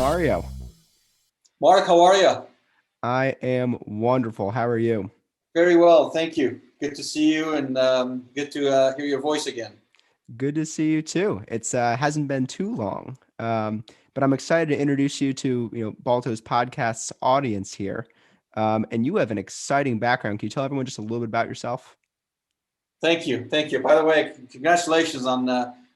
Mario? Mark, how are you? I am wonderful. How are you? Very well, thank you. Good to see you and good to hear your voice again. Good to see you too. It's hasn't been too long, but I'm excited to introduce you to Balto's podcast's audience here. And you have an exciting background. Can you tell everyone just a little bit about yourself? Thank you, thank you. By the way, congratulations on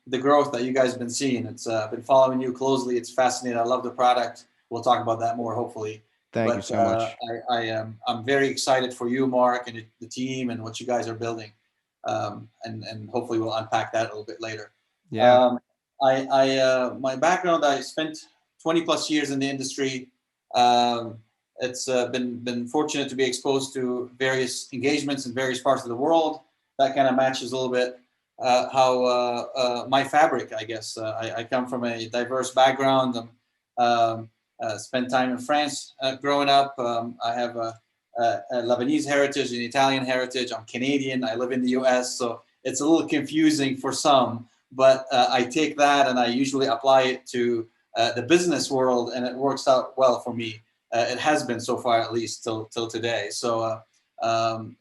the growth that you guys have been seeing. It's been following you closely. It's fascinating. I love the product. We'll talk about that more, hopefully. Thank you But so much. I'm very excited for you, Mark, and the team and what you guys are building. And hopefully we'll unpack that a little bit later. Yeah. Um, my background, I spent 20 plus years in the industry. It's been fortunate to be exposed to various engagements in various parts of the world. That kind of matches a little bit how my fabric, I guess. I come from a diverse background. Spent time in France growing up. I have a Lebanese heritage and Italian heritage. I'm Canadian. I live in the U.S., so it's a little confusing for some. But I take that and I usually apply it to the business world, and it works out well for me. It has been so far, at least till today. So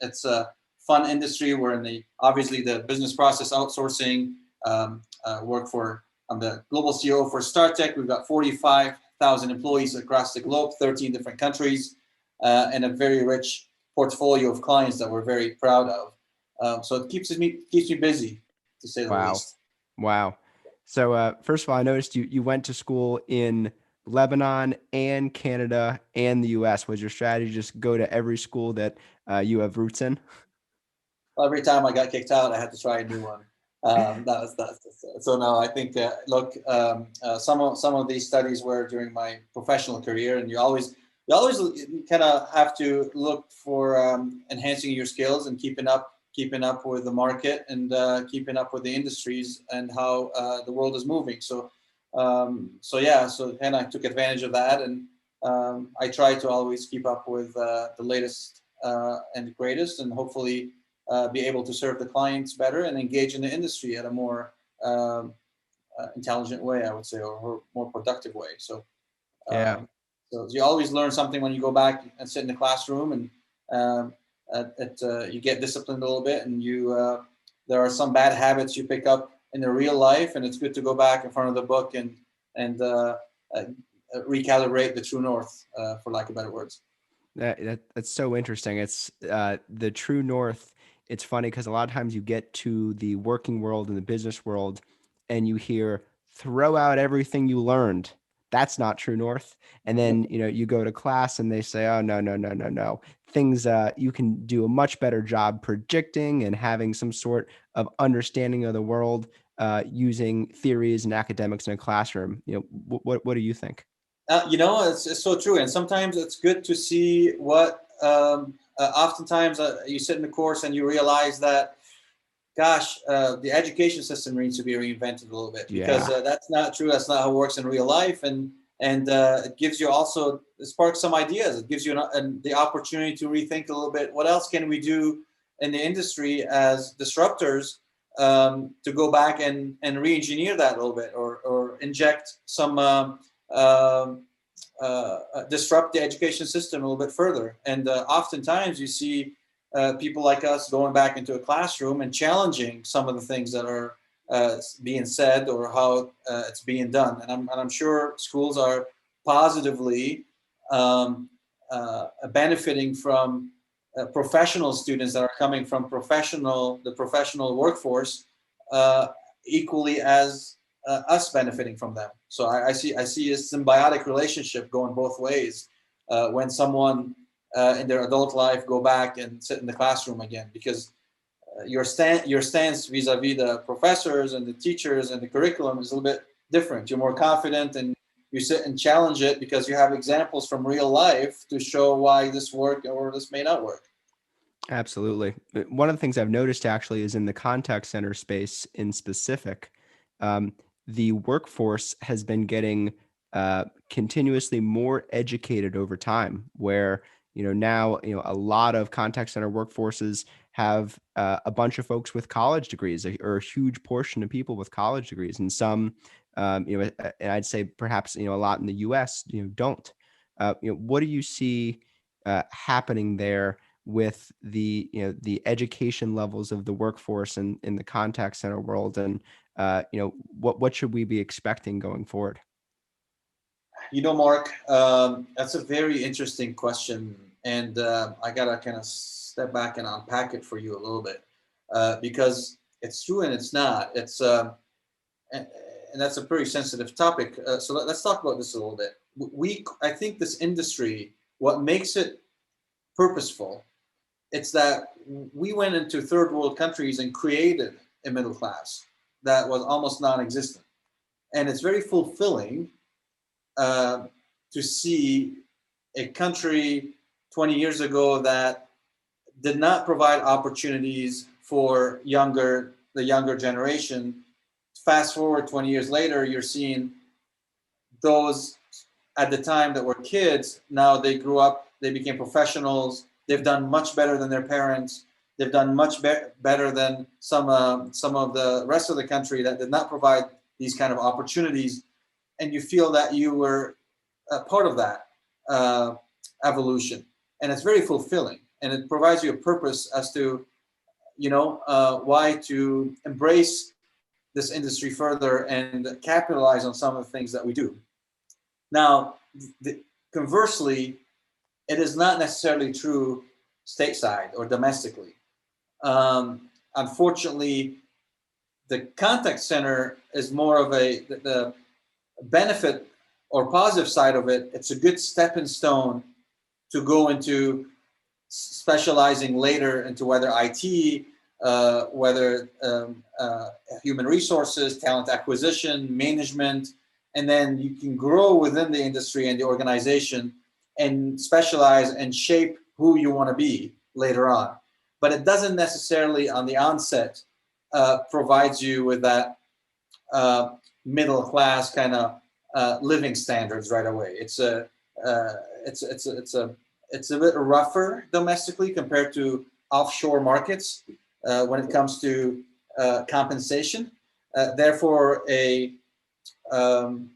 it's a fun industry. We're in the obviously the business process outsourcing. Work for I'm the global CEO for Startek. We've got 45,000 employees across the globe, 13 different countries, and a very rich portfolio of clients that we're very proud of. So it keeps me busy, to say the Wow. least. Wow. So first of all, I noticed you went to school in Lebanon and Canada and the US. Was your strategy just go to every school that you have roots in? Every time I got kicked out, I had to try a new one. So no. I think look, some of these studies were during my professional career, and you always kind of have to look for enhancing your skills and keeping up with the market and keeping up with the industries and how the world is moving. So yeah, so and I took advantage of that, and I try to always keep up with the latest and the greatest, and hopefully be able to serve the clients better and engage in the industry at a more intelligent way, I would say, or more productive way. Yeah. Um, so you always learn something when you go back and sit in the classroom, and you get disciplined a little bit, and there are some bad habits you pick up in the real life, and it's good to go back in front of the book and recalibrate the true north, for lack of better words. That's so interesting. It's the true north. It's funny because a lot of times you get to the working world and the business world and you hear throw out everything you learned. That's not true north. And then, you go to class and they say, oh, no, no, no, no, no. Things you can do a much better job predicting and having some sort of understanding of the world using theories and academics in a classroom. What do you think? It's so true, and sometimes it's good to see what. Oftentimes, you sit in the course and you realize that, gosh, the education system needs to be reinvented a little bit, because Yeah. that's not true. That's not how it works in real life, and it gives you also it sparks some ideas. It gives you the opportunity to rethink a little bit. What else can we do in the industry as disruptors, to go back and re-engineer that a little bit, or inject some. Disrupt the education system a little bit further. And oftentimes you see people like us going back into a classroom and challenging some of the things that are being said, or how it's being done. And I'm sure schools are positively benefiting from professional students that are coming from the professional workforce, uh, equally as us benefiting from them. So I see a symbiotic relationship going both ways when someone in their adult life go back and sit in the classroom again, because your stance vis-a-vis the professors and the teachers and the curriculum is a little bit different. You're more confident, and you sit and challenge it because you have examples from real life to show why this worked or this may not work. Absolutely. One of the things I've noticed actually is in the contact center space in specific, um, the workforce has been getting continuously more educated over time. Where now a lot of contact center workforces have a bunch of folks with college degrees, or a huge portion of people with college degrees, and some And I'd say perhaps a lot in the U.S. Don't. What do you see happening there with the education levels of the workforce and in the contact center world, and what should we be expecting going forward? Mark, that's a very interesting question, and I gotta kind of step back and unpack it for you a little bit, because it's true and it's not. And, and that's a pretty sensitive topic. So let's talk about this a little bit. I think this industry, what makes it purposeful, it's that we went into third world countries and created a middle class that was almost non-existent, and it's very fulfilling uh, to see a country 20 years ago that did not provide opportunities for the younger generation. Fast forward 20 years later, you're seeing those at the time that were kids. Now they grew up, they became professionals. They've done much better than their parents. They've done much better than some of the rest of the country that did not provide these kind of opportunities. And you feel that you were a part of that uh, evolution, and it's very fulfilling. And it provides you a purpose as to why to embrace this industry further and capitalize on some of the things that we do. Now, conversely, it is not necessarily true stateside or domestically. Unfortunately, the contact center is more of the benefit or positive side of it. It's a good stepping stone to go into specializing later into whether IT, whether human resources, talent acquisition, management, and then you can grow within the industry and the organization and specialize and shape who you want to be later on. But it doesn't necessarily on the onset provides you with that middle class kind of living standards right away. Uh, it's a bit rougher domestically compared to offshore markets when it comes to compensation. Therefore, a um,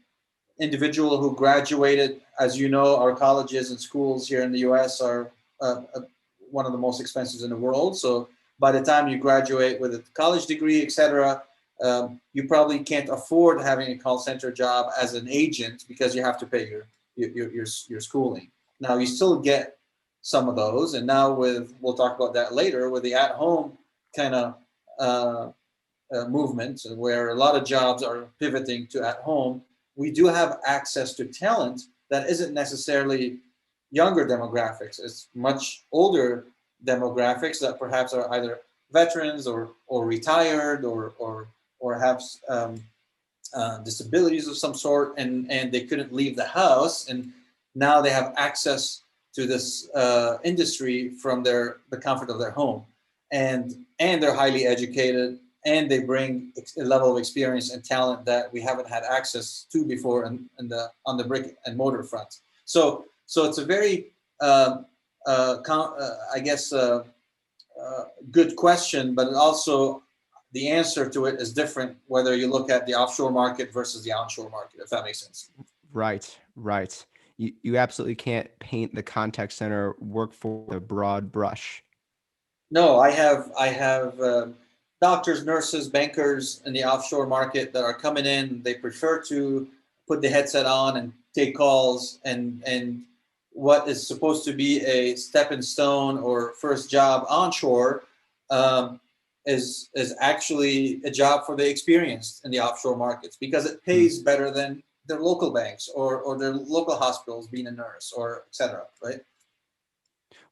individual who graduated, as you know, our colleges and schools here in the U.S. are one of the most expensive in the world. So by the time you graduate with a college degree, etc., you probably can't afford having a call center job as an agent because you have to pay your schooling. Now you still get some of those, and now we'll talk about that later with the at-home kind of uh, movement, where a lot of jobs are pivoting to at home. We do have access to talent that isn't necessarily younger demographics. It's much older demographics that perhaps are either veterans or retired or have disabilities of some sort, and they couldn't leave the house, and now they have access to this industry from the comfort of their home, and they're highly educated, and they bring a level of experience and talent that we haven't had access to before on the brick and mortar front. So it's a very I guess good question, but also the answer to it is different whether you look at the offshore market versus the onshore market, if that makes sense. Right, right. You absolutely can't paint the contact center workforce with a broad brush. No, I have doctors, nurses, bankers in the offshore market that are coming in. They prefer to put the headset on and take calls, and what is supposed to be a stepping stone or first job onshore um, is actually a job for the experienced in the offshore markets because it Hmm. pays better than their local banks or their local hospitals being a nurse or etc. Right?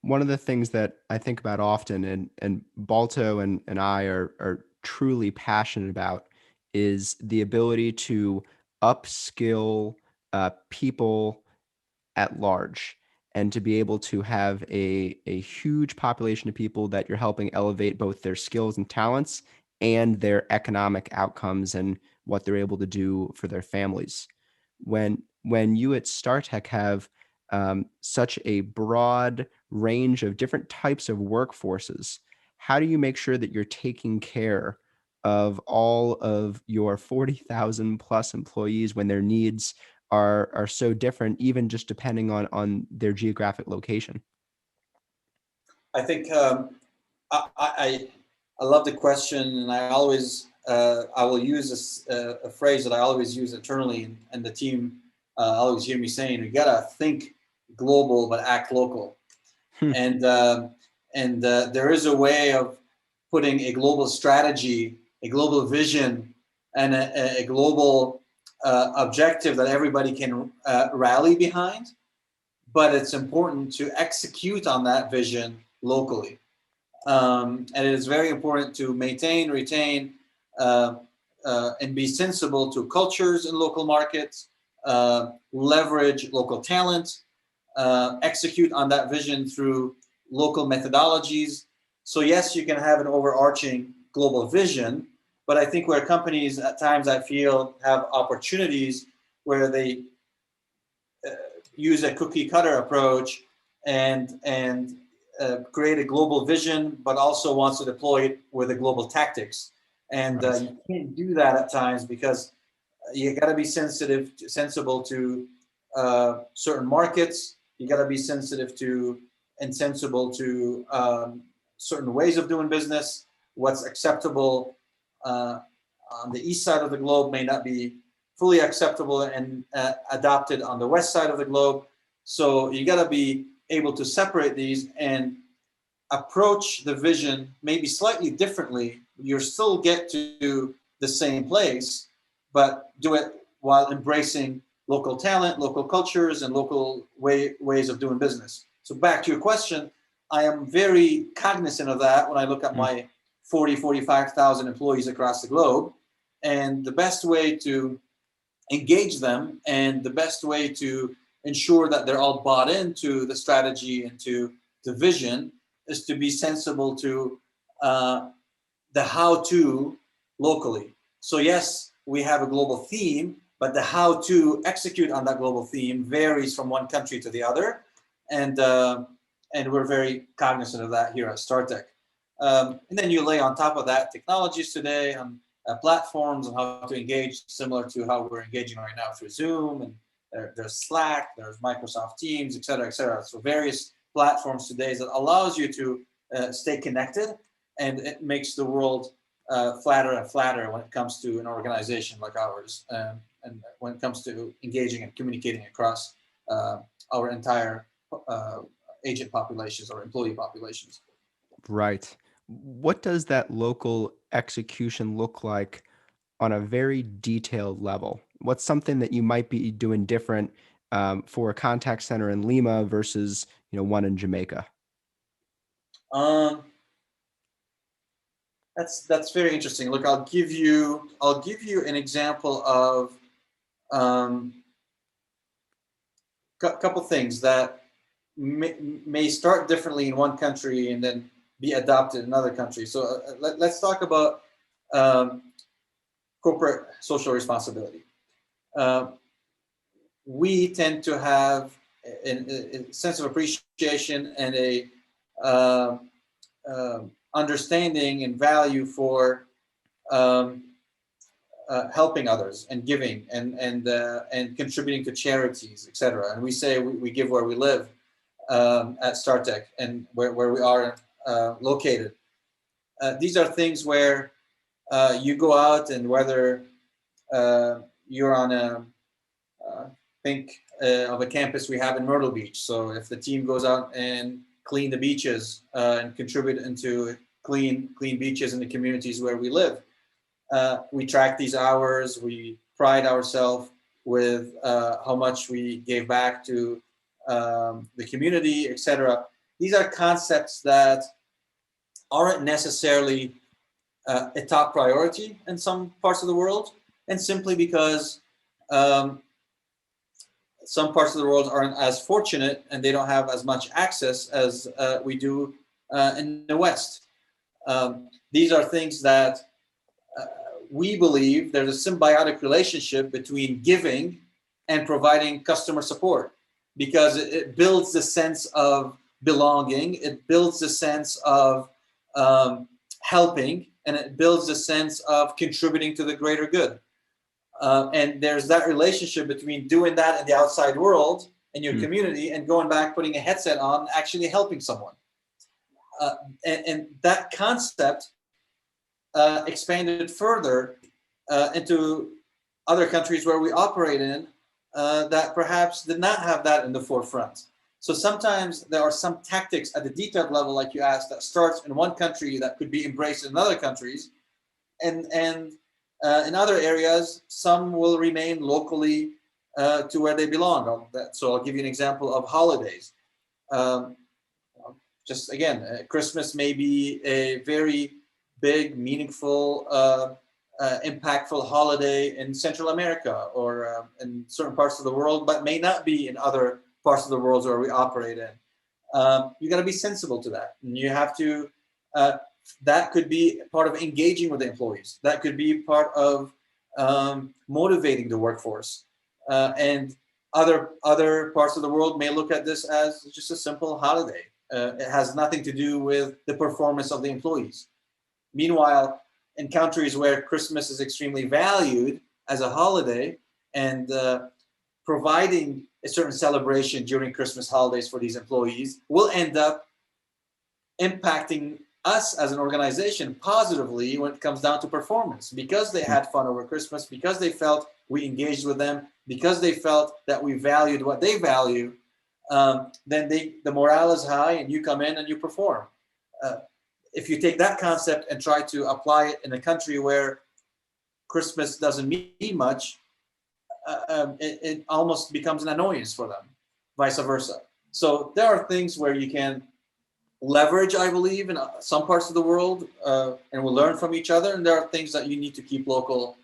One of the things that I think about often, and Balto and I are truly passionate about, is the ability to upskill people at large, and to be able to have a huge population of people that you're helping elevate both their skills and talents and their economic outcomes and what they're able to do for their families. When you at Startek have such a broad range of different types of workforces, how do you make sure that you're taking care of all of your 40,000 plus employees when their needs are so different, even just depending on their geographic location? I think I love the question, and I will use a phrase that I always use internally, and the team always hear me saying, "We gotta think global but act local." Hmm. And there is a way of putting a global strategy, a global vision, and a global objective that everybody can rally behind. But it's important to execute on that vision locally. And it is very important to maintain, retain, uh, and be sensible to cultures in local markets, leverage local talent, execute on that vision through local methodologies. So yes, you can have an overarching global vision, but I think where companies at times I feel have opportunities where they uh, use a cookie cutter approach and create a global vision, but also wants to deploy it with a global tactics. And Right. you can't do that at times because you got to be sensible to certain markets. You got to be sensitive to and sensible to certain ways of doing business. What's acceptable uh, on the east side of the globe may not be fully acceptable and adopted on the west side of the globe. So you got to be able to separate these and approach the vision maybe slightly differently. You still get to the same place, but do it while embracing local talent, local cultures, and local ways of doing business. So back to your question, I am very cognizant of that when I look at Mm. my 45,000 employees across the globe. And the best way to engage them and the best way to ensure that they're all bought into the strategy and to the vision is to be sensible to uh, the how to locally. So, yes, we have a global theme, but the how to execute on that global theme varies from one country to the other. And we're very cognizant of that here at Startek. And then you lay on top of that technologies today on platforms and how to engage, similar to how we're engaging right now through Zoom, and there's Slack, there's Microsoft Teams, et cetera, et cetera. So various platforms today that allows you to stay connected, and it makes the world flatter and flatter when it comes to an organization like ours, and when it comes to engaging and communicating across our entire uh, agent populations or employee populations. Right. What does that local execution look like on a very detailed level? What's something that you might be doing different for a contact center in Lima versus one in Jamaica? Um, that's very interesting. Look, I'll give you an example of um, couple things that may start differently in one country and then be adopted in another country. So let's talk about um, corporate social responsibility. Uh, we tend to have a sense of appreciation and a uh, understanding and value for um, helping others and giving and contributing to charities, etc. And we say we give where we live at Startek and where we are located. These are things where you go out, and whether you're on a think of a campus we have in Myrtle Beach. So if the team goes out and clean the beaches and contribute into clean beaches in the communities where we live, we track these hours. We pride ourselves with how much we gave back to the community, etc. These are concepts that aren't necessarily a top priority in some parts of the world, and simply because um, some parts of the world aren't as fortunate and they don't have as much access as we do in the West. These are things that uh, we believe there's a symbiotic relationship between giving and providing customer support, because it builds the sense of belonging. It builds the sense of um, helping, and it builds a sense of contributing to the greater good. And there's that relationship between doing that in the outside world, in your community, and going back, putting a headset on, actually helping someone. And that concept expanded further into other countries where we operate in that perhaps did not have that in the forefront. So sometimes there are some tactics at the detailed level, like you asked, that starts in one country that could be embraced in other countries, and in other areas, some will remain locally to where they belong. So I'll give you an example of holidays. Um, just again, Christmas may be a very big, meaningful, impactful holiday in Central America or in certain parts of the world, but may not be in other parts of the world where we operate in. You got to be sensible to that, and you have to. That could be part of engaging with the employees. That could be part of motivating the workforce, and other parts of the world may look at this as just a simple holiday. It has nothing to do with the performance of the employees. Meanwhile, in countries where Christmas is extremely valued as a holiday, and providing a certain celebration during Christmas holidays for these employees will end up impacting us as an organization positively when it comes down to performance, because they had fun over Christmas, because they felt we engaged with them, because they felt that we valued what they value. Then the morale is high, and you come in and you perform. If you take that concept and try to apply it in a country where Christmas doesn't mean much, it almost becomes an annoyance for them, vice versa. So there are things where you can leverage, I believe, in some parts of the world, and we'll learn from each other. And there are things that you need to keep locally.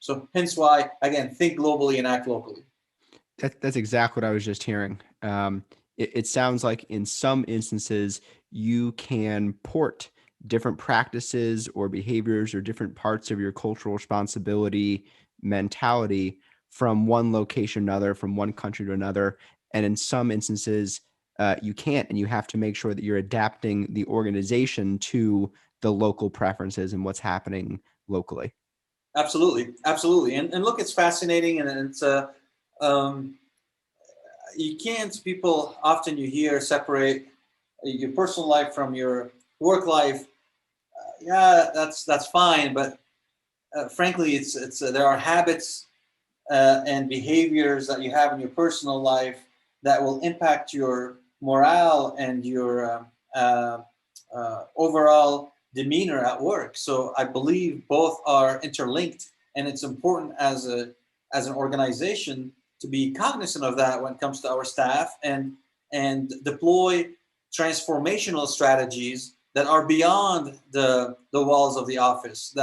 So hence why, again, think globally and act locally. That's exactly what I was just hearing. It sounds like in some instances you can port different practices or behaviors or different parts of your cultural responsibility mentality from one location to another, from one country to another. And in some instances, you can't, and you have to make sure that you're adapting the organization to the local preferences and what's happening locally. Absolutely, absolutely. And look, it's fascinating, and it's you can't. People often you hear separate your personal life from your work life. Yeah, that's fine, but frankly, it's there are habits and behaviors that you have in your personal life that will impact your morale and your overall demeanor at work. So I believe both are interlinked, and it's important as an organization to be cognizant of that when it comes to our staff, and deploy transformational strategies that are beyond the walls of the office.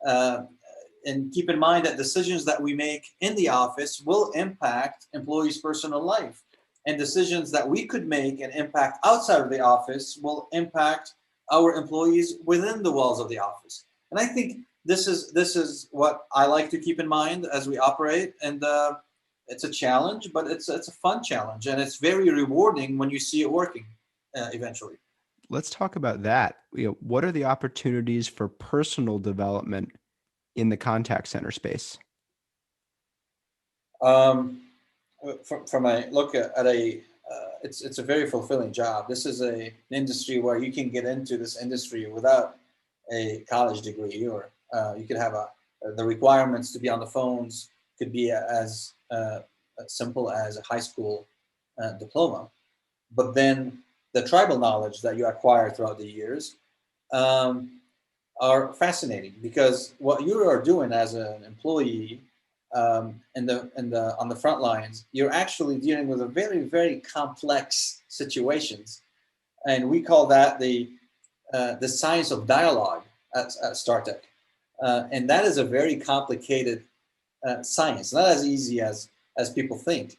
And keep in mind that decisions that we make in the office will impact employees' personal life, and decisions that we could make and impact outside of the office will impact our employees within the walls of the office. And I think this is what I like to keep in mind as we operate. And it's a challenge, but it's a fun challenge, and it's very rewarding when you see it working eventually. Let's talk about that. What are the opportunities for personal development in the contact center space? From a look at it's a very fulfilling job. This is an industry where you can get into this industry without a college degree, or you could have the requirements to be on the phones could be as simple as a high school diploma, but then the tribal knowledge that you acquire throughout the years are fascinating, because what you are doing as an employee on the front lines, you're actually dealing with a very, very complex situations, and we call that the science of dialogue at Startek, and that is a very complicated science, not as easy as people think.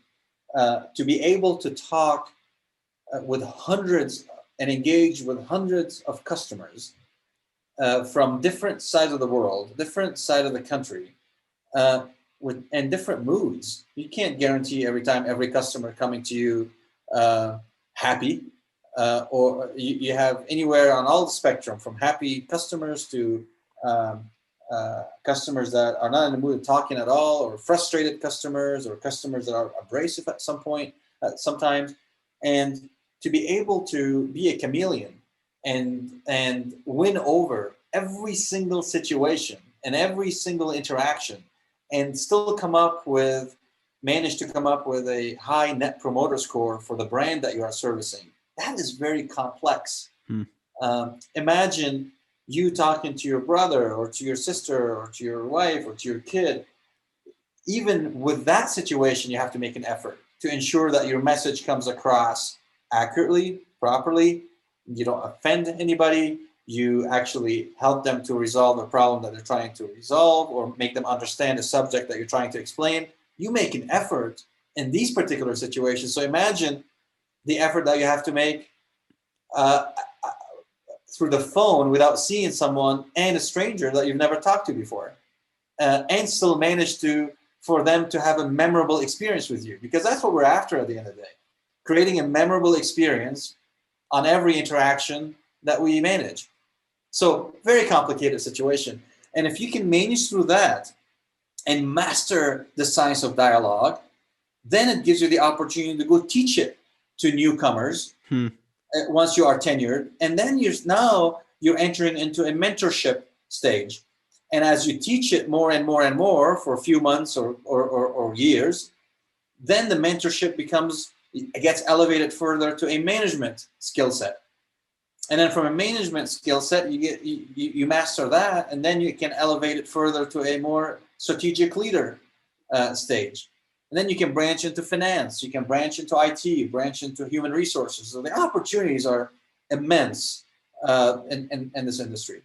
To be able to talk with hundreds and engage with hundreds of customers from different sides of the world, different side of the country, and different moods. You can't guarantee every time every customer coming to you happy. or you have anywhere on all the spectrum, from happy customers to customers that are not in the mood of talking at all, or frustrated customers, or customers that are abrasive at some point, sometimes. And to be able to be a chameleon and win over every single situation and every single interaction, and still manage to come up with a high net promoter score for the brand that you are servicing, that is very complex. Hmm. Imagine you talking to your brother or to your sister or to your wife or to your kid. Even with that situation, you have to make an effort to ensure that your message comes across accurately, properly. You don't offend anybody. You actually help them to resolve a problem that they're trying to resolve, or make them understand the subject that you're trying to explain. You make an effort in these particular situations. So imagine the effort that you have to make uh, through the phone without seeing someone, and a stranger that you've never talked to before, and still manage for them to have a memorable experience with you, because that's what we're after at the end of the day, creating a memorable experience on every interaction that we manage. So very complicated situation. And if you can manage through that and master the science of dialogue, then it gives you the opportunity to go teach it to newcomers once you are tenured. And then you're entering into a mentorship stage. And as you teach it more and more and more for a few months or years, then the mentorship gets elevated further to a management skill set. And then from a management skill set, you master that, and then you can elevate it further to a more strategic leader stage. And then you can branch into finance, you can branch into IT, branch into human resources. So the opportunities are immense in this industry.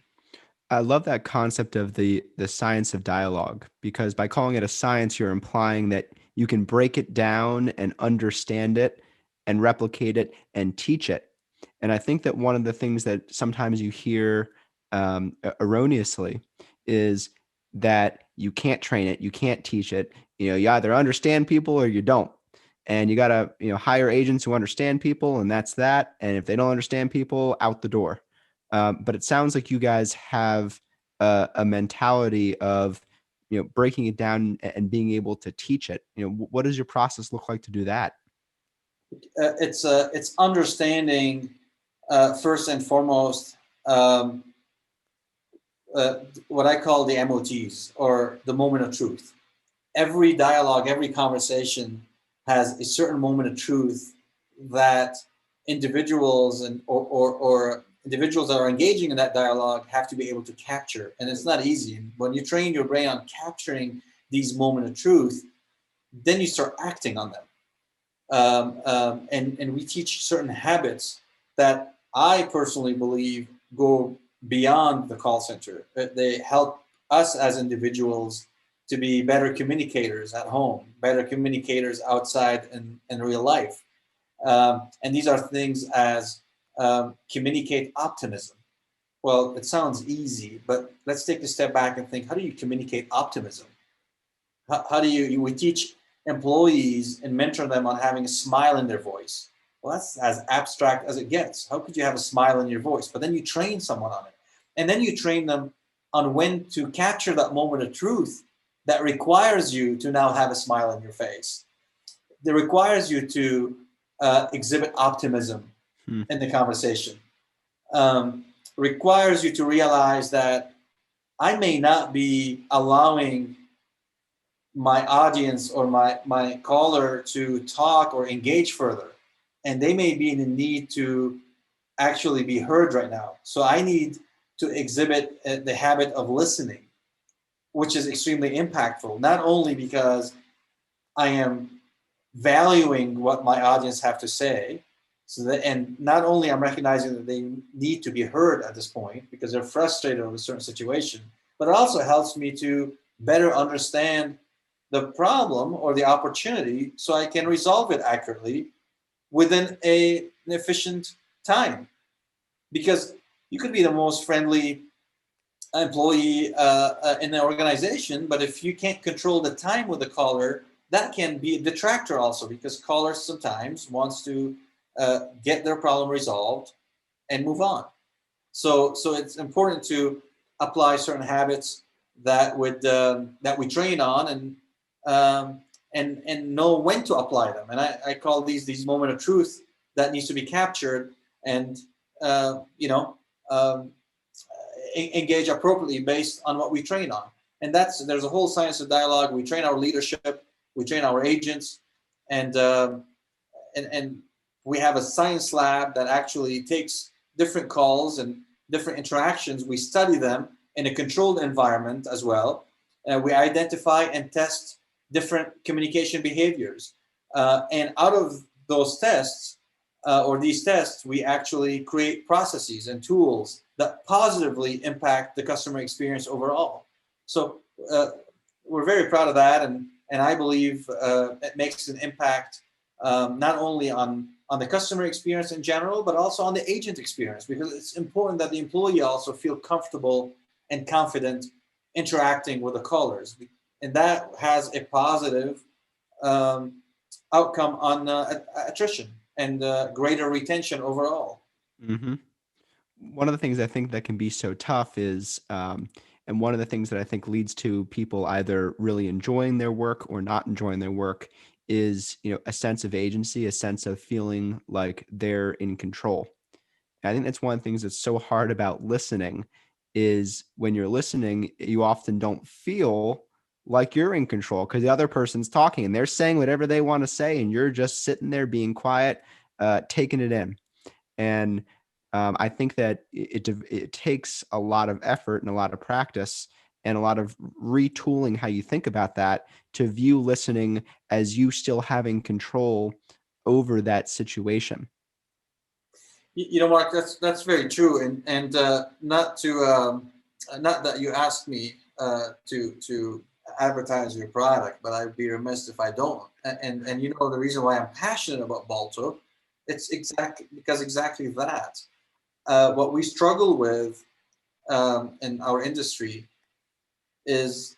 I love that concept of the science of dialogue, because by calling it a science, you're implying that you can break it down and understand it and replicate it and teach it. And I think that one of the things that sometimes you hear erroneously is that you can't train it, you can't teach it. You either understand people or you don't. And you got to, hire agents who understand people, and that's that. And if they don't understand people, out the door. But it sounds like you guys have a mentality of, breaking it down and being able to teach it. What does your process look like to do that? It's understanding first and foremost what I call the MOTs, or the moment of truth. Every dialogue, every conversation has a certain moment of truth that individuals or individuals that are engaging in that dialogue have to be able to capture. And it's not easy. When you train your brain on capturing these moments of truth, then you start acting on them. And we teach certain habits that I personally believe go beyond the call center. They help us as individuals to be better communicators at home, better communicators outside in real life. And these are things as communicate optimism. Well, it sounds easy, but let's take a step back and think, how do you communicate optimism? How do we teach employees and mentor them on having a smile in their voice? Well, that's as abstract as it gets. How could you have a smile in your voice? But then you train someone on it. And then you train them on when to capture that moment of truth that requires you to now have a smile on your face. That requires you to exhibit optimism in the conversation. Requires you to realize that I may not be allowing my audience or my caller to talk or engage further, and they may be in the need to actually be heard right now. So I need to exhibit the habit of listening, which is extremely impactful, not only because I am valuing what my audience have to say, and not only I'm recognizing that they need to be heard at this point because they're frustrated over a certain situation, but it also helps me to better understand the problem or the opportunity so I can resolve it accurately within an efficient time. Because you could be the most friendly employee in the organization, but if you can't control the time with the caller, that can be a detractor also, because callers sometimes wants to get their problem resolved, and move on. So it's important to apply certain habits that we train on, and know when to apply them. And I call these moment of truth that needs to be captured, and you know um, engage appropriately based on what we train on. And there's a whole science of dialogue. We train our leadership, we train our agents, and and we have a science lab that actually takes different calls and different interactions. We study them in a controlled environment as well. We identify and test different communication behaviors. And out of those tests, or these tests, we actually create processes and tools that positively impact the customer experience overall. So we're very proud of that, and I believe it makes an impact, not only on the customer experience in general, but also on the agent experience, because it's important that the employee also feel comfortable and confident interacting with the callers, and that has a positive um, outcome on attrition and greater retention overall. Hmm. One of the things I think that can be so tough is, and one of the things that I think leads to people either really enjoying their work or not enjoying their work is, a sense of agency, a sense of feeling like they're in control. And I think that's one of the things that's so hard about listening is when you're listening, you often don't feel like you're in control because the other person's talking and they're saying whatever they want to say, and you're just sitting there being quiet, taking it in. And I think that it takes a lot of effort and a lot of practice and a lot of retooling how you think about that to view listening as you still having control over that situation. Mark, that's very true, and not that you asked me to advertise your product, but I'd be remiss if I don't. And the reason why I'm passionate about Balto, it's exactly that. What we struggle with in our industry is,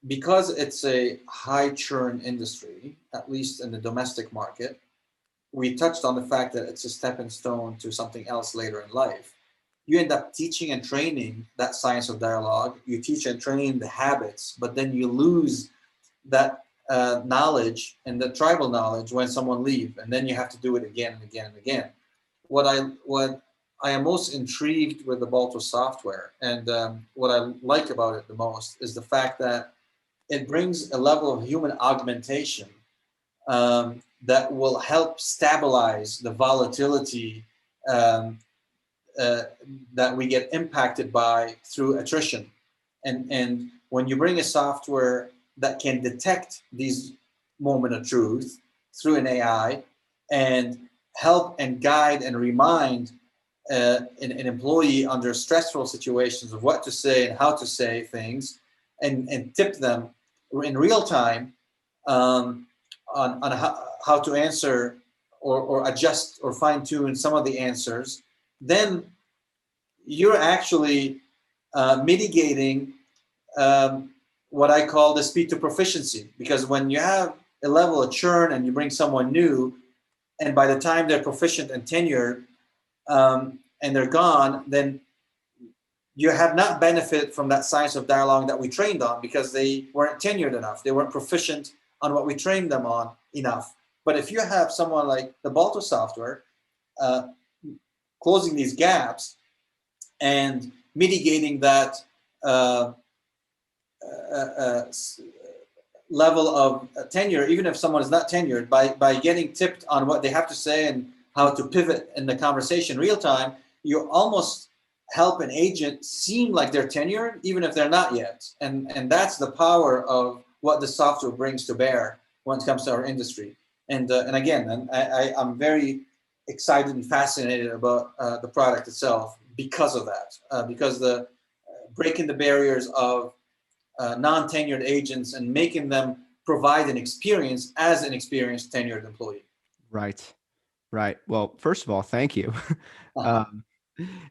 because it's a high churn industry, at least in the domestic market. We touched on the fact that it's a stepping stone to something else later in life. You end up teaching and training that science of dialogue. You teach and train the habits, but then you lose that knowledge and the tribal knowledge when someone leaves, and then you have to do it again and again and again. What I am most intrigued with the Balto software, and what I like about it the most, is the fact that it brings a level of human augmentation that will help stabilize the volatility um, uh, that we get impacted by through attrition. And when you bring a software that can detect these moment of truth through an AI, and help and guide and remind an employee under stressful situations of what to say and how to say things, and tip them in real time um, on how to answer, or adjust or fine tune some of the answers, then you're actually mitigating um, what I call the speed to proficiency. Because when you have a level of churn and you bring someone new, and by the time they're proficient and tenured, and they're gone, then you have not benefited from that science of dialogue that we trained on, because they weren't tenured enough. They weren't proficient on what we trained them on enough. But if you have someone like the Balto software uh, closing these gaps and mitigating that uh, uh, uh, level of tenure, even if someone is not tenured, by getting tipped on what they have to say and how to pivot in the conversation real time, you almost help an agent seem like they're tenured, even if they're not yet. And that's the power of what the software brings to bear when it comes to our industry. And again, I'm very excited and fascinated about the product itself because of that, because the breaking the barriers of non-tenured agents and making them provide an experience as an experienced tenured employee. Right. Right. Well, first of all, thank you. Uh-huh. um,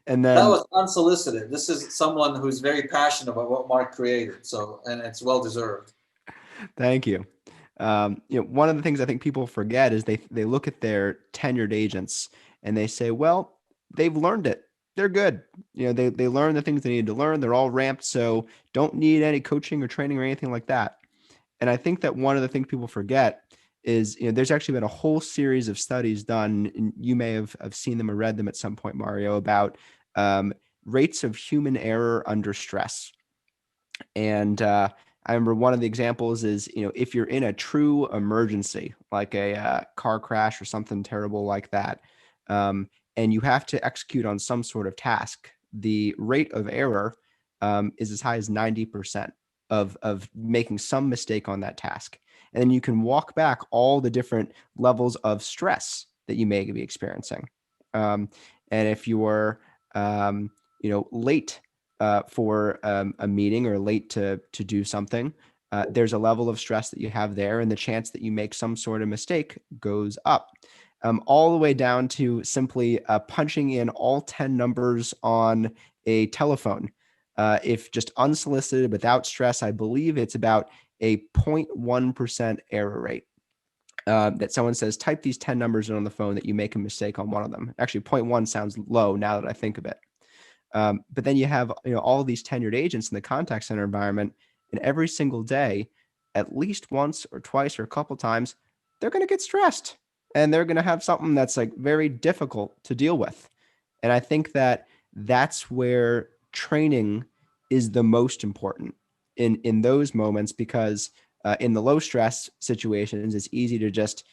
and That then was unsolicited. This is someone who's very passionate about what Mark created, and it's well deserved. thank you. One of the things I think people forget is they look at their tenured agents and they say, well, they've learned it. They're good. They learn the things they need to learn. They're all ramped, so don't need any coaching or training or anything like that. And I think that one of the things people forget is, there's actually been a whole series of studies done, and you may have seen them or read them at some point, Mario, about rates of human error under stress. And I remember one of the examples is, if you're in a true emergency, like a car crash or something terrible like that, and you have to execute on some sort of task, the rate of error is as high as 90% of making some mistake on that task. And then you can walk back all the different levels of stress that you may be experiencing. And if you're, late for a meeting or late to do something, there's a level of stress that you have there, and the chance that you make some sort of mistake goes up. All the way down to simply punching in all 10 numbers on a telephone. If just unsolicited, without stress, I believe it's about a 0.1% error rate. That someone says, type these 10 numbers in on the phone, that you make a mistake on one of them. Actually, 0.1 sounds low now that I think of it. But then you have all these tenured agents in the contact center environment, and every single day, at least once or twice or a couple times, they're going to get stressed, and they're going to have something that's like very difficult to deal with. And I think that that's where training is the most important in those moments, because in the low stress situations, it's easy to just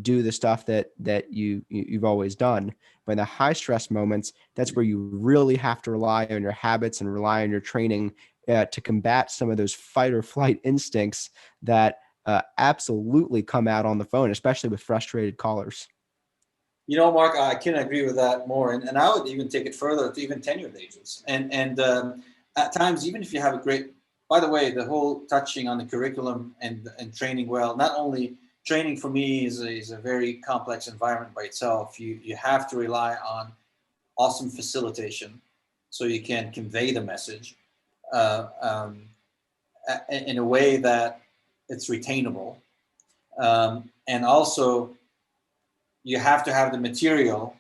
do the stuff that you've always done. But in the high stress moments, that's where you really have to rely on your habits and rely on your training to combat some of those fight or flight instincts that absolutely come out on the phone, especially with frustrated callers. Mark, I can agree with that more, and I would even take it further to even tenured agents. And at times, even if you have a great, by the way, the whole touching on the curriculum and training well, not only training for me is a very complex environment by itself. You have to rely on awesome facilitation so you can convey the message uh, um, in a way that it's retainable, and also you have to have the material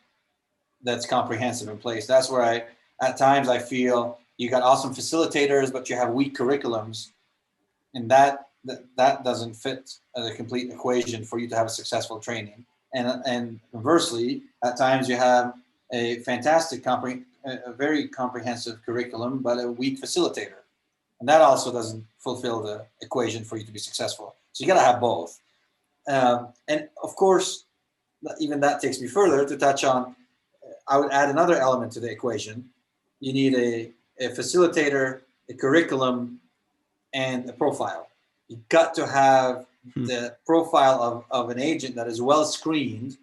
that's comprehensive in place. That's where at times I feel you got awesome facilitators, but you have weak curriculums, and that doesn't fit as a complete equation for you to have a successful training. And conversely, at times you have a fantastic, a very comprehensive curriculum, but a weak facilitator, and that also doesn't fulfill the equation for you to be successful. So you got to have both. And of course, even that takes me further to touch on. I would add another element to the equation. You need a facilitator, a curriculum, and a profile. You got to have the profile of an agent that is well screened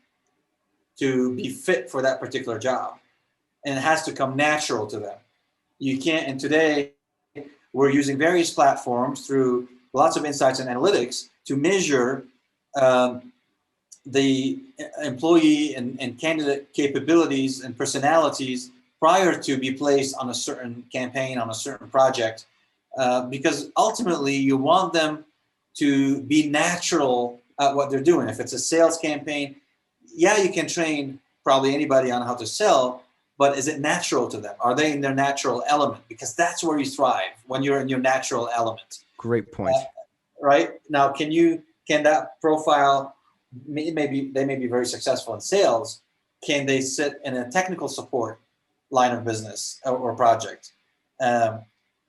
to be fit for that particular job. And it has to come natural to them. You can't, and today we're using various platforms through lots of insights and analytics to measure the employee and candidate capabilities and personalities prior to be placed on a certain campaign, on a certain project, because ultimately you want them to be natural at what they're doing. If it's a sales campaign, yeah, you can train probably anybody on how to sell, but is it natural to them? Are they in their natural element? Because that's where you thrive, when you're in your natural element. Great point. Right now, can that profile, maybe they may be very successful in sales, can they sit in a technical support line of business or project?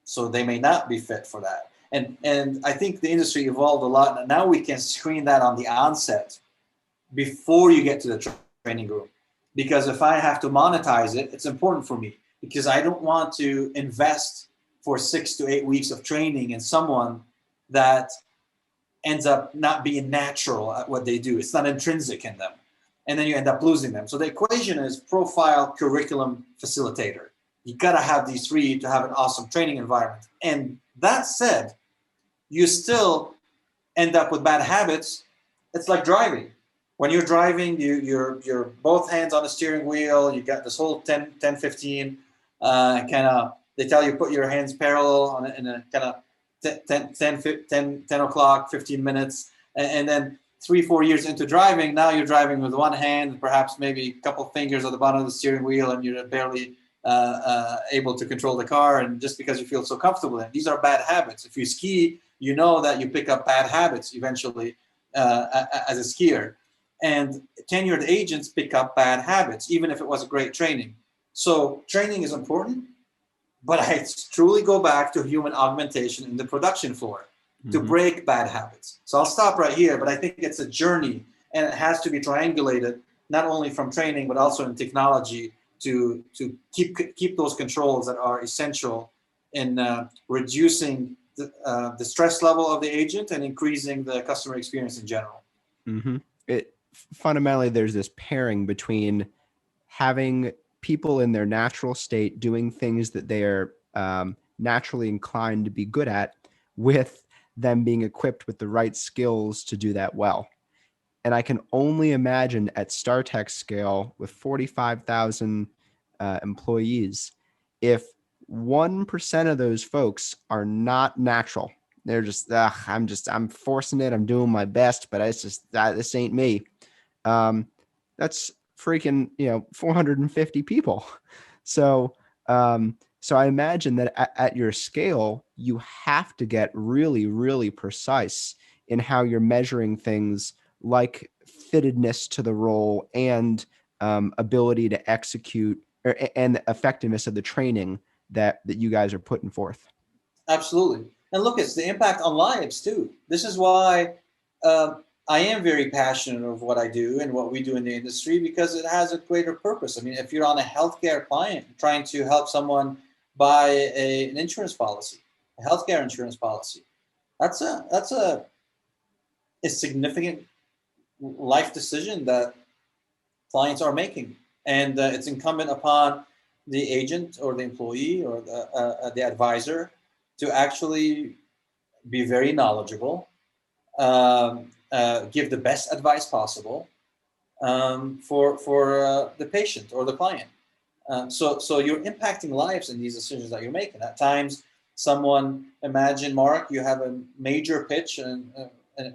So they may not be fit for that. And I think the industry evolved a lot. Now we can screen that on the onset before you get to the training group. Because if I have to monetize it, it's important for me, because I don't want to invest for 6 to 8 weeks of training in someone that ends up not being natural at what they do. It's not intrinsic in them. And then you end up losing them. So the equation is profile, curriculum, facilitator. You got to have these three to have an awesome training environment. And that said, you still end up with bad habits. It's like driving. When you're driving, you're both hands on the steering wheel. You got this whole 10, 15, kind of, they tell you put your hands parallel in a kind of 10 o'clock, 15 minutes. And then 3-4 years into driving, now you're driving with one hand, perhaps maybe a couple fingers at the bottom of the steering wheel, and you're barely able to control the car, and just because you feel so comfortable in it. These are bad habits. If you ski, you know that you pick up bad habits eventually as a skier. And tenured agents pick up bad habits, even if it was a great training. So training is important, but I truly go back to human augmentation in the production floor to break bad habits. So I'll stop right here, but I think it's a journey, and it has to be triangulated, not only from training, but also in technology to keep those controls that are essential in reducing the stress level of the agent and increasing the customer experience in general. It fundamentally, there's this pairing between having people in their natural state doing things that they are naturally inclined to be good at, with them being equipped with the right skills to do that well. And I can only imagine at Startek scale with 45,000 employees, if 1% of those folks are not natural, they're just, I'm forcing it, I'm doing my best, but it's just, this ain't me. That's freaking, 450 people. So, so I imagine that at your scale, you have to get really, really precise in how you're measuring things like fittedness to the role and ability to execute, and the effectiveness of the training that you guys are putting forth. Absolutely. And look, it's the impact on lives too. This is why I am very passionate of what I do and what we do in the industry, because it has a greater purpose. I mean, if you're on a healthcare client trying to help someone buy an insurance policy, a healthcare insurance policy, that's a significant life decision that clients are making, and it's incumbent upon the agent or the employee or the advisor to actually be very knowledgeable, give the best advice possible for the patient or the client. So you're impacting lives in these decisions that you're making. At times, someone, imagine, Mark, you have a major pitch in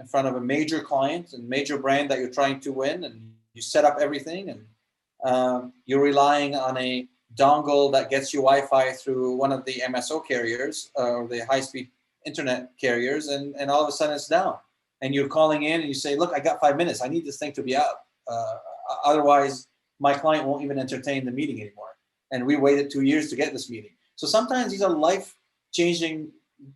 front of a major client and major brand that you're trying to win, and you set up everything, and you're relying on a dongle that gets you Wi-Fi through one of the MSO carriers or the high-speed internet carriers, and all of a sudden it's down. And you're calling in and you say, look, I got 5 minutes. I need this thing to be up. Otherwise, my client won't even entertain the meeting anymore. And we waited 2 years to get this meeting. So sometimes these are life-changing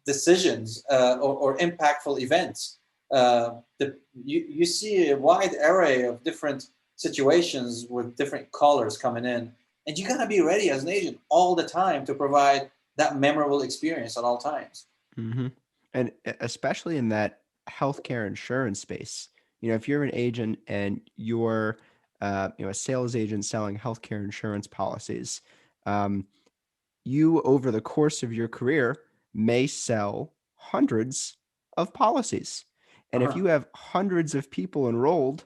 decisions or impactful events. You see a wide array of different situations with different callers coming in. And you got to be ready as an agent all the time to provide that memorable experience at all times. And especially in that healthcare insurance space, if you're an agent and you're a sales agent selling healthcare insurance policies, you, over the course of your career, may sell hundreds of policies. And if you have hundreds of people enrolled,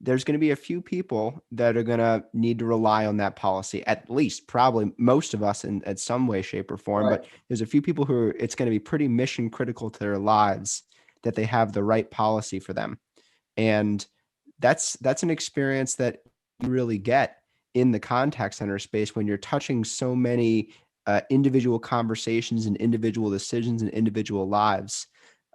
there's going to be a few people that are going to need to rely on that policy, at least probably most of us in some way, shape, or form. Right. But there's a few people who it's going to be pretty mission critical to their lives that they have the right policy for them. And that's an experience that you really get in the contact center space when you're touching so many individual conversations and individual decisions and individual lives,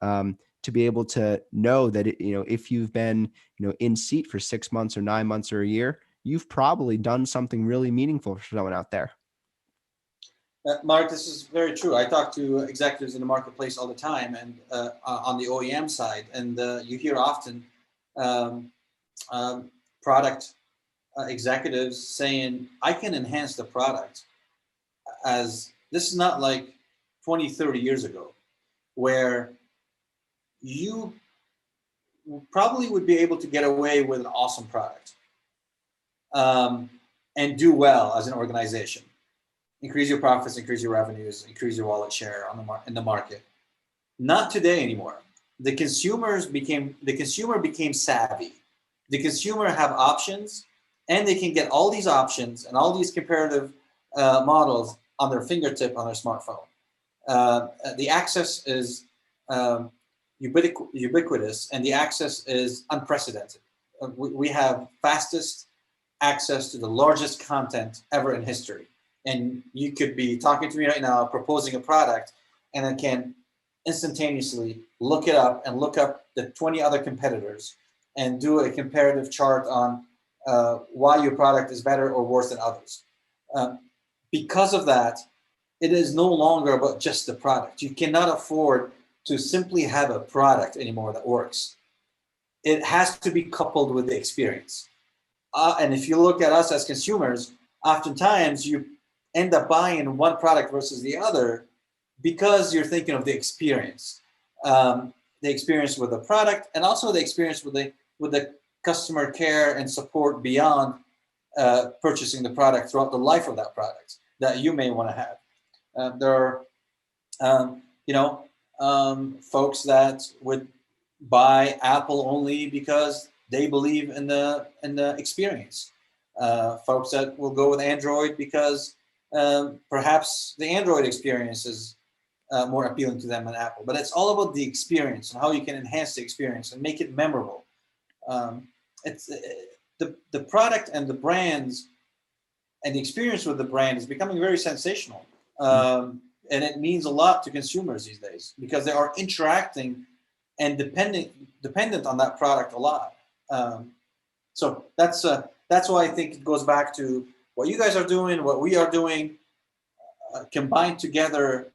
to be able to know that, if you've been, in seat for 6 months or 9 months or a year, you've probably done something really meaningful for someone out there. Mark, this is very true. I talk to executives in the marketplace all the time, and on the OEM side, and you hear often product executives saying, I can enhance the product. As this is not like 20, 30 years ago, where you probably would be able to get away with an awesome product and do well as an organization. Increase your profits, increase your revenues, increase your wallet share in the market. Not today anymore. The consumer became savvy. The consumer have options, and they can get all these options and all these comparative models on their fingertip on their smartphone. The access is ubiquitous, and the access is unprecedented. We have fastest access to the largest content ever in history. And you could be talking to me right now, proposing a product, and I can instantaneously look it up and look up the 20 other competitors and do a comparative chart on why your product is better or worse than others. Because of that, it is no longer about just the product. You cannot afford to simply have a product anymore that works. It has to be coupled with the experience. And if you look at us as consumers, oftentimes you end up buying one product versus the other because you're thinking of the experience with the product, and also the experience with the customer care and support beyond purchasing the product throughout the life of that product that you may want to have. There are, folks that would buy Apple only because they believe in the experience. Folks that will go with Android because perhaps the Android experience is more appealing to them than Apple. But it's all about the experience and how you can enhance the experience and make it memorable. It's the product and the brands and the experience with the brand is becoming very sensational. And it means a lot to consumers these days because they are interacting and dependent on that product a lot. So that's why I think it goes back to what you guys are doing, what we are doing, combined together.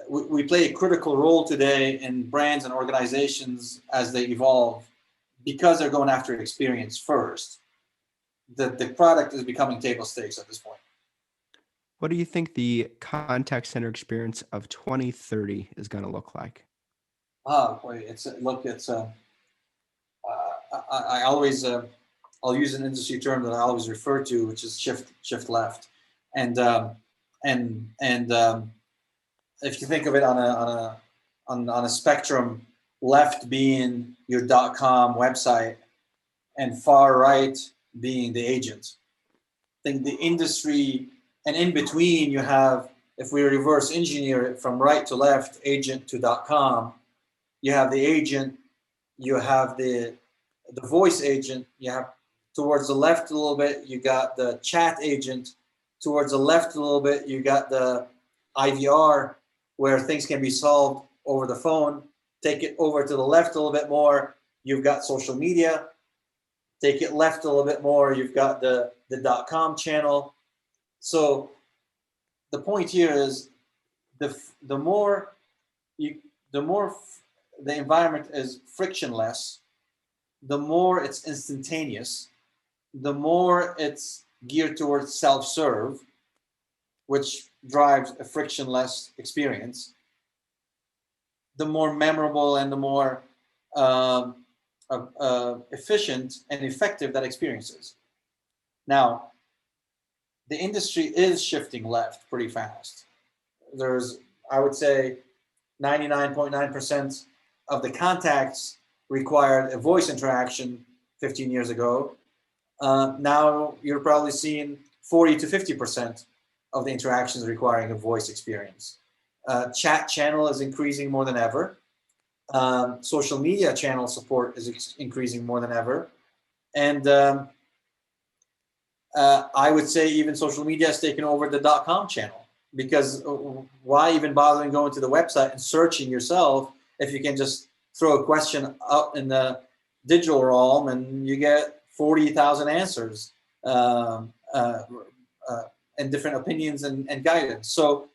We play a critical role today in brands and organizations as they evolve because they're going after experience first. The product is becoming table stakes at this point. What do you think the contact center experience of 2030 is going to look like? I always I'll use an industry term that I always refer to, which is shift left, and if you think of it on a spectrum, left being your .com website and far right being the agent. I think the industry, and in between you have, if we reverse engineer it from right to left, agent to .com, you have the agent, you have the voice agent, you have towards the left a little bit, you got the chat agent, towards the left a little bit, you got the IVR, where things can be solved over the phone. Take it over to the left a little bit more, you've got social media. Take it left a little bit more, you've got the .com channel. So the point here is the more the environment is frictionless, the more it's instantaneous, the more it's geared towards self-serve, which drives a frictionless experience, the more memorable and the more efficient and effective that experience is. Now, the industry is shifting left pretty fast. There's, I would say, 99.9% of the contacts required a voice interaction 15 years ago. Now you're probably seeing 40 to 50% of the interactions requiring a voice experience. Chat channel is increasing more than ever. Social media channel support is increasing more than ever. And I would say even social media has taken over the .com channel, because why even bothering going to the website and searching yourself if you can just throw a question out in the digital realm and you get 40,000 answers and different opinions and guidance. So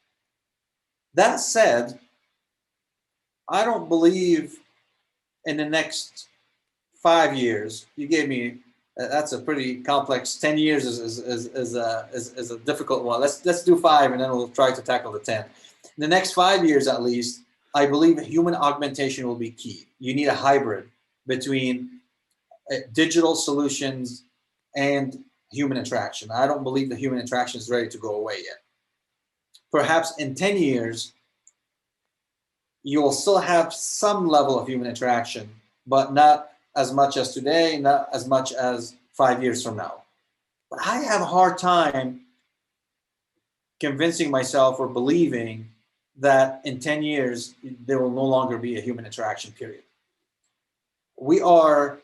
that said, I don't believe in the next 5 years, you gave me, that's a pretty complex, 10 years is a difficult one. Let's do 5 and then we'll try to tackle the 10. In the next 5 years at least, I believe human augmentation will be key. You need a hybrid between digital solutions and human interaction. I don't believe the human interaction is ready to go away yet. Perhaps in 10 years, you will still have some level of human interaction, but not as much as today, not as much as 5 years from now. But I have a hard time convincing myself or believing that in 10 years, there will no longer be a human interaction, period. We are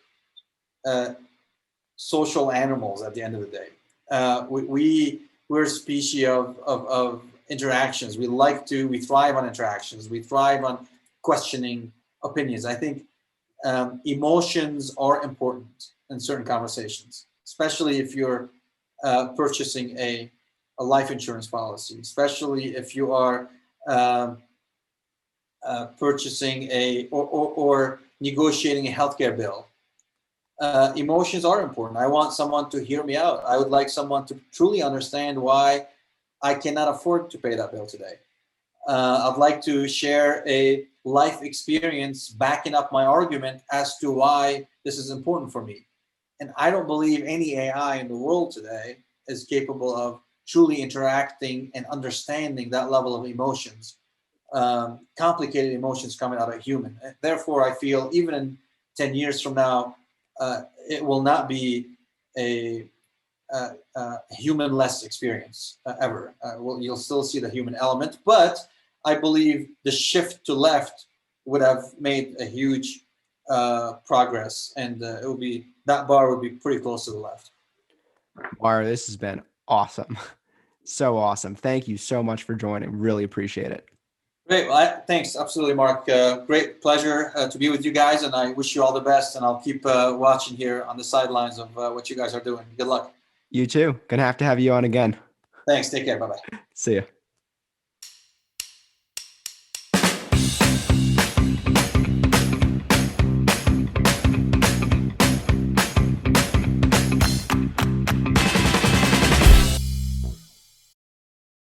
social animals at the end of the day. We're a species of interactions. We thrive on interactions. We thrive on questioning opinions. I think emotions are important in certain conversations, especially if you're purchasing a life insurance policy, especially if you are purchasing or negotiating a healthcare bill. Emotions are important. I want someone to hear me out. I would like someone to truly understand why I cannot afford to pay that bill today. I'd like to share a life experience backing up my argument as to why this is important for me. And I don't believe any AI in the world today is capable of truly interacting and understanding that level of emotions, complicated emotions coming out of a human. Therefore, I feel even in 10 years from now, it will not be a human-less experience ever. You'll still see the human element, but I believe the shift to left would have made a huge progress, and that bar would be pretty close to the left. Mar, this has been awesome. So awesome. Thank you so much for joining. Really appreciate it. Great. Well, thanks. Absolutely, Mark. Great pleasure to be with you guys, and I wish you all the best. And I'll keep watching here on the sidelines of what you guys are doing. Good luck. You too. Gonna have to have you on again. Thanks. Take care. Bye-bye. See ya.